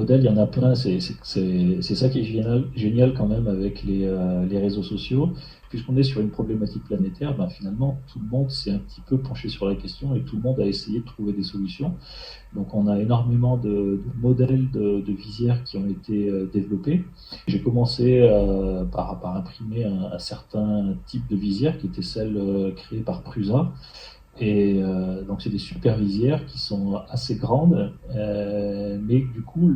modèles, il y en a plein. C'est ça qui est génial quand même avec les réseaux sociaux. Puisqu'on est sur une problématique planétaire, ben finalement, tout le monde s'est un petit peu penché sur la question et tout le monde a essayé de trouver des solutions. Donc on a énormément de modèles de visières qui ont été développés. J'ai commencé par imprimer un certain type de visière qui était celle créée par Prusa. Et donc c'est des super visières qui sont assez grandes, mais du coup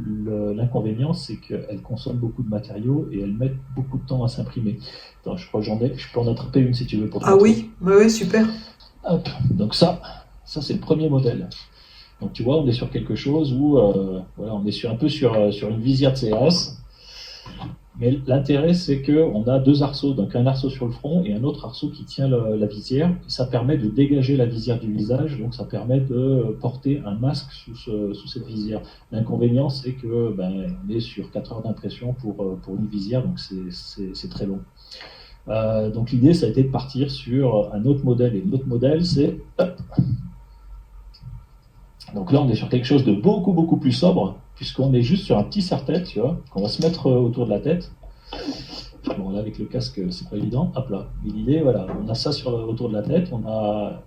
l'inconvénient c'est qu'elles consomment beaucoup de matériaux et elles mettent beaucoup de temps à s'imprimer. Attends, je crois que je peux en attraper une si tu veux pour te Ah montrer. oui, ouais, ouais, super. Hop, donc ça c'est le premier modèle. Donc tu vois, on est sur quelque chose où voilà, on est un peu sur une visière de CRS. Mais l'intérêt, c'est qu'on a deux arceaux, donc un arceau sur le front et un autre arceau qui tient la visière. Et ça permet de dégager la visière du visage, donc ça permet de porter un masque sous cette visière. L'inconvénient, c'est que on est sur 4 heures d'impression pour une visière, donc c'est très long. Donc l'idée, ça a été de partir sur un autre modèle. Et l'autre modèle, c'est... Donc là, on est sur quelque chose de beaucoup, beaucoup plus sobre, puisqu'on est juste sur un petit serre-tête, tu vois, qu'on va se mettre autour de la tête. Bon, là, avec le casque, c'est pas évident. Hop là. Mais l'idée, voilà, on a ça autour de la tête, on a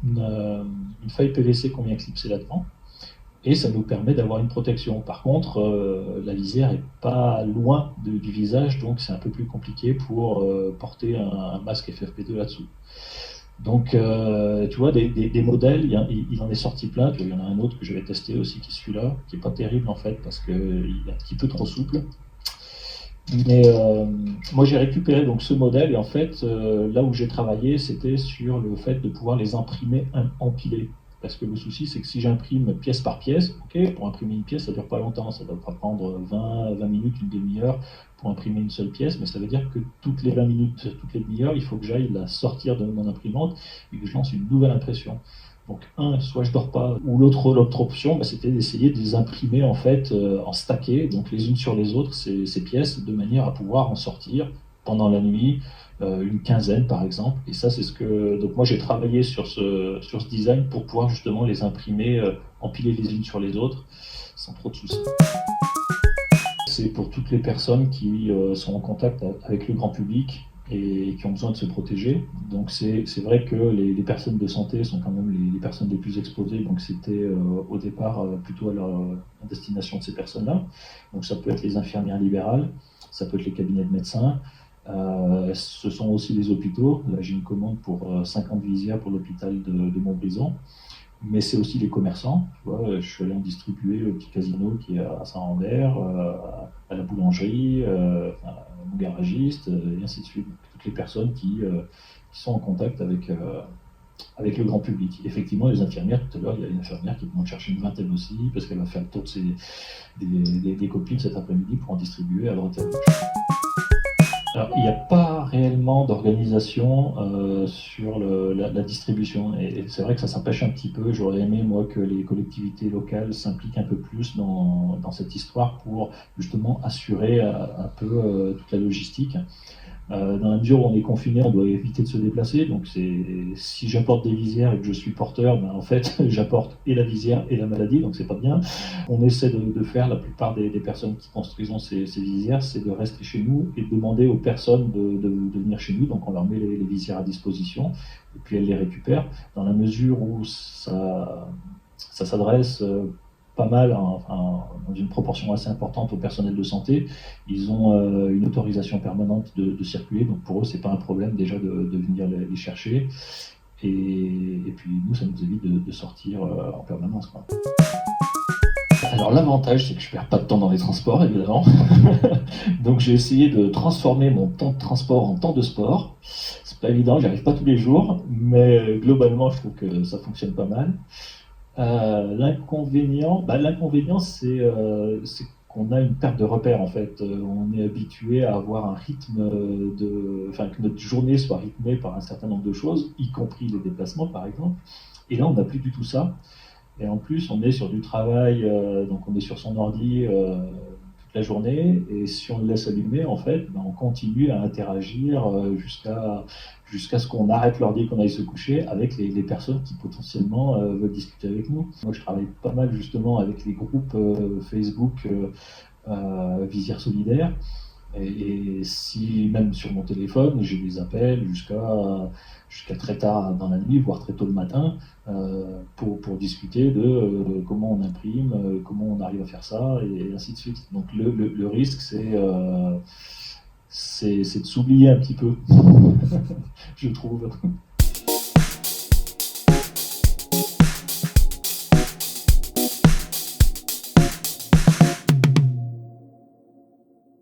une feuille PVC qu'on vient clipser là-dedans, et ça nous permet d'avoir une protection. Par contre, la visière est pas loin du visage, donc c'est un peu plus compliqué pour porter un masque FFP2 là-dessous. Donc, tu vois, des modèles, il en est sorti plein. Il y en a un autre que je vais tester aussi, qui est celui-là, qui n'est pas terrible en fait, parce qu'il est un petit peu trop souple. Mais moi, j'ai récupéré donc ce modèle, et en fait, là où j'ai travaillé, c'était sur le fait de pouvoir les imprimer empilés. Parce que le souci, c'est que si j'imprime pièce par pièce, ok, pour imprimer une pièce, ça ne dure pas longtemps, ça ne doit pas prendre 20 minutes, une demi-heure pour imprimer une seule pièce, mais ça veut dire que toutes les 20 minutes, toutes les demi-heures, il faut que j'aille la sortir de mon imprimante et que je lance une nouvelle impression. Donc, soit je dors pas, ou l'autre option, c'était d'essayer de les imprimer en fait en stacké, donc les unes sur les autres, ces pièces, de manière à pouvoir en sortir pendant la nuit, une quinzaine par exemple. Et ça, c'est ce que. Donc, moi, j'ai travaillé sur ce design pour pouvoir justement les imprimer, empiler les unes sur les autres, sans trop de soucis. C'est pour toutes les personnes qui sont en contact avec le grand public et qui ont besoin de se protéger. Donc c'est vrai que les personnes de santé sont quand même les personnes les plus exposées, donc c'était au départ plutôt à la destination de ces personnes-là. Donc ça peut être les infirmières libérales, ça peut être les cabinets de médecins, ce sont aussi les hôpitaux. Là j'ai une commande pour 50 visières pour l'hôpital de Montbrison. Mais c'est aussi les commerçants. Tu vois, je suis allé en distribuer au petit casino qui est à Saint-Rambert, à la boulangerie, au garagiste, et ainsi de suite. Donc, toutes les personnes qui sont en contact avec le grand public. Effectivement, les infirmières, tout à l'heure, il y a une infirmière qui demande chercher une vingtaine aussi, parce qu'elle va faire le tour des copines cet après-midi pour en distribuer à droite et à gauche. Alors, il n'y a pas réellement d'organisation sur la distribution, et c'est vrai que ça s'empêche un petit peu. J'aurais aimé, moi, que les collectivités locales s'impliquent un peu plus dans cette histoire pour justement assurer un peu toute la logistique. Dans la mesure où on est confiné, on doit éviter de se déplacer. Donc, si j'apporte des visières et que je suis porteur, en fait, j'apporte et la visière et la maladie, donc c'est pas bien. On essaie de faire, la plupart des personnes qui construisent ces visières, c'est de rester chez nous et de demander aux personnes de venir chez nous. Donc, on leur met les visières à disposition et puis elles les récupèrent. Dans la mesure où ça s'adresse pas mal, dans une proportion assez importante au personnel de santé. Ils ont une autorisation permanente de circuler, donc pour eux, c'est pas un problème déjà de venir les chercher. Et puis nous, ça nous évite de sortir en permanence, quoi. Alors l'avantage, c'est que je perds pas de temps dans les transports, évidemment. Donc j'ai essayé de transformer mon temps de transport en temps de sport. C'est pas évident, j'y arrive pas tous les jours, mais globalement, je trouve que ça fonctionne pas mal. L'inconvénient, c'est qu'on a une perte de repère en fait. On est habitué à avoir un rythme enfin que notre journée soit rythmée par un certain nombre de choses, y compris les déplacements par exemple. Et là, on n'a plus du tout ça. Et en plus, on est sur du travail, donc on est sur son ordi toute la journée, et si on le laisse allumer, en fait, ben, on continue à interagir jusqu'à ce qu'on arrête l'ordi, qu'on aille se coucher avec les personnes qui potentiellement veulent discuter avec nous. Moi, je travaille pas mal justement avec les groupes Facebook Visière Solidaire. Et si même sur mon téléphone, j'ai des appels jusqu'à très tard dans la nuit, voire très tôt le matin, pour discuter de comment on imprime, comment on arrive à faire ça, et ainsi de suite. Donc le risque, c'est de s'oublier un petit peu, je trouve.